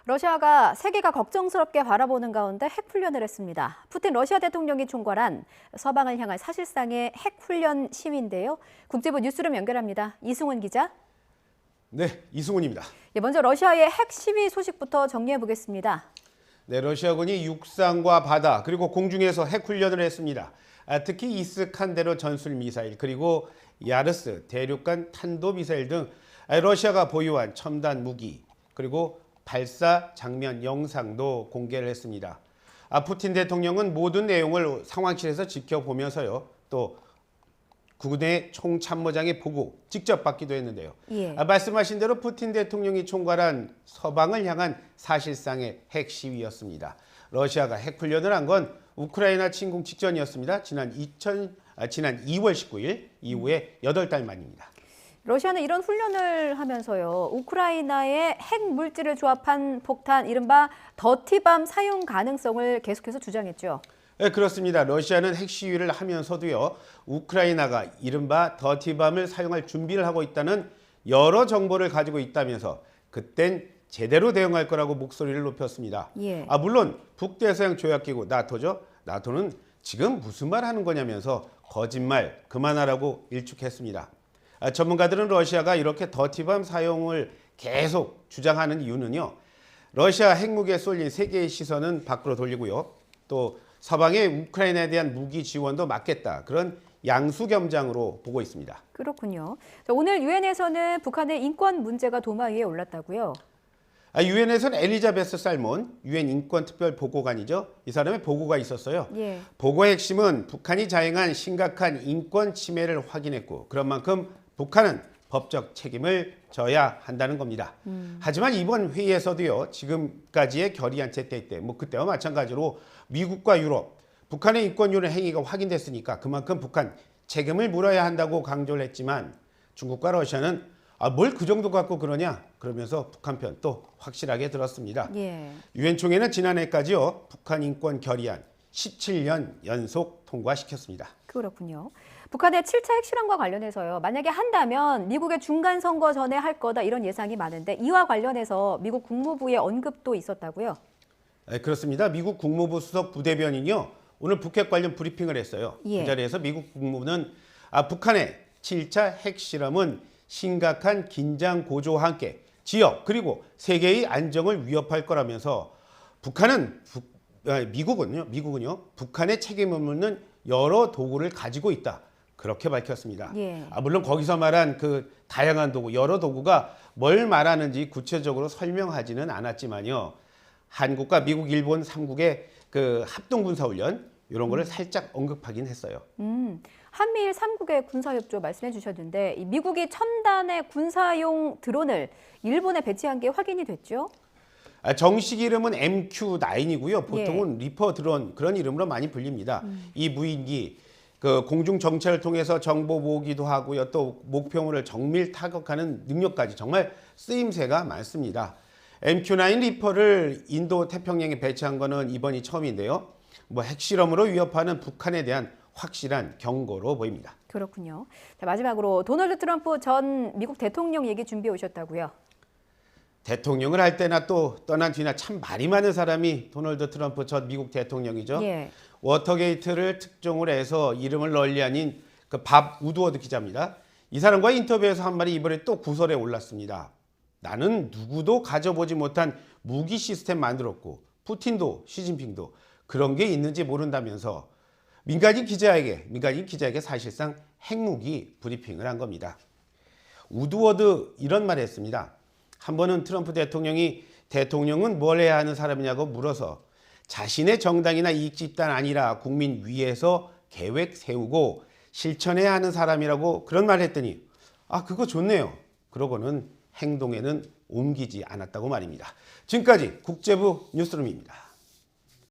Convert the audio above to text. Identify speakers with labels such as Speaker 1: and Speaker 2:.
Speaker 1: 러시아가 세계가 걱정스럽게 바라보는 가운데 핵훈련을 했습니다. 푸틴 러시아 대통령이 총괄한 서방을 향한 사실상의 핵훈련 시위인데요. 국제부 뉴스룸 연결합니다. 이승훈 기자.
Speaker 2: 네, 이승훈입니다.
Speaker 1: 먼저 러시아의 핵 시위 소식부터 정리해 보겠습니다.
Speaker 2: 네, 러시아군이 육상과 바다 그리고 공중에서 핵훈련을 했습니다. 특히 이스칸데르 전술 미사일 그리고 야르스 대륙간 탄도 미사일 등 러시아가 보유한 첨단 무기 그리고 발사 장면 영상도 공개를 했습니다. 푸틴 대통령은 모든 내용을 상황실에서 지켜보면서요. 또 국내 총참모장의 보고 직접 받기도 했는데요. 말씀하신 대로 푸틴 대통령이 총괄한 서방을 향한 사실상의 핵 시위였습니다. 러시아가 핵훈련을 한 건 우크라이나 침공 직전이었습니다. 지난 2월 19일 이후에 8달 만입니다.
Speaker 1: 러시아는 이런 훈련을 하면서요. 우크라이나에 핵 물질을 조합한 폭탄, 이른바 더티밤 사용 가능성을 계속해서 주장했죠.
Speaker 2: 네, 그렇습니다. 러시아는 핵 시위를 하면서도요. 우크라이나가 이른바 더티밤을 사용할 준비를 하고 있다는 여러 정보를 가지고 있다면서 그땐 제대로 대응할 거라고 목소리를 높였습니다. 물론 북대서양 조약기구 나토죠. 나토는 지금 무슨 말 하는 거냐면서 거짓말 그만하라고 일축했습니다. 전문가들은 러시아가 이렇게 더티밤 사용을 계속 주장하는 이유는요. 러시아 핵무기에 쏠린 세계의 시선은 밖으로 돌리고요. 또 서방의 우크라이나에 대한 무기 지원도 막겠다. 그런 양수겸장으로 보고 있습니다.
Speaker 1: 그렇군요. 오늘 유엔에서는 북한의 인권 문제가 도마 위에 올랐다고요?
Speaker 2: 유엔에서는 엘리자베스 살몬 유엔 인권특별보고관이죠. 이 사람의 보고가 있었어요. 보고의 핵심은 북한이 자행한 심각한 인권 침해를 확인했고 그런 만큼 북한은 법적 책임을 져야 한다는 겁니다. 하지만 이번 회의에서도요. 지금까지의 결의안 채택 때 그때와 마찬가지로 미국과 유럽, 북한의 인권유린 행위가 확인됐으니까 그만큼 북한 책임을 물어야 한다고 강조를 했지만 중국과 러시아는 뭘 그 정도 갖고 그러냐 그러면서 북한 편 또 확실하게 들었습니다. 유엔 총회는 지난해까지요. 북한 인권 결의안 17년 연속 통과시켰습니다.
Speaker 1: 그렇군요. 북한의 7차 핵실험과 관련해서요. 만약에 한다면 미국의 중간 선거 전에 할 거다 이런 예상이 많은데 이와 관련해서 미국 국무부의 언급도 있었다고요?
Speaker 2: 네, 그렇습니다. 미국 국무부 수석 부대변인이요. 오늘 북핵 관련 브리핑을 했어요. 그 자리에서 미국 국무부는 북한의 7차 핵실험은 심각한 긴장 고조와 함께 지역 그리고 세계의 안정을 위협할 거라면서 미국은요 북한의 책임을 묻는 여러 도구를 가지고 있다 그렇게 밝혔습니다. 물론 거기서 말한 그 다양한 도구 여러 도구가 뭘 말하는지 구체적으로 설명하지는 않았지만요 한국과 미국, 일본 3국의 그 합동 군사훈련 이런 거를 살짝 언급하긴 했어요.
Speaker 1: 한미일 3국의 군사협조 말씀해 주셨는데 미국이 첨단의 군사용 드론을 일본에 배치한 게 확인이 됐죠?
Speaker 2: 정식 이름은 MQ-9이고요. 보통은 리퍼 드론 그런 이름으로 많이 불립니다. 이 무인기 그 공중 정찰을 통해서 정보 모으기도 하고요. 또 목표물을 정밀 타격하는 능력까지 정말 쓰임새가 많습니다. MQ-9 리퍼를 인도 태평양에 배치한 거는 이번이 처음인데요. 핵실험으로 위협하는 북한에 대한 확실한 경고로 보입니다.
Speaker 1: 그렇군요. 자, 마지막으로 도널드 트럼프 전 미국 대통령 얘기 준비해 오셨다고요?
Speaker 2: 대통령을 할 때나 또 떠난 뒤나 참 말이 많은 사람이 도널드 트럼프 전 미국 대통령이죠. 워터게이트를 특종으로 해서 이름을 널리 아닌 그 밥 우드워드 기자입니다. 이 사람과 인터뷰에서 한 말이 이번에 또 구설에 올랐습니다. 나는 누구도 가져보지 못한 무기 시스템 만들었고 푸틴도 시진핑도 그런 게 있는지 모른다면서 민간인 기자에게 사실상 핵무기 브리핑을 한 겁니다. 우드워드 이런 말을 했습니다. 한 번은 트럼프 대통령은 뭘 해야 하는 사람이냐고 물어서 자신의 정당이나 이익 집단 아니라 국민 위에서 계획 세우고 실천해야 하는 사람이라고 그런 말을 했더니 그거 좋네요. 그러고는 행동에는 옮기지 않았다고 말입니다. 지금까지 국제부 뉴스룸입니다.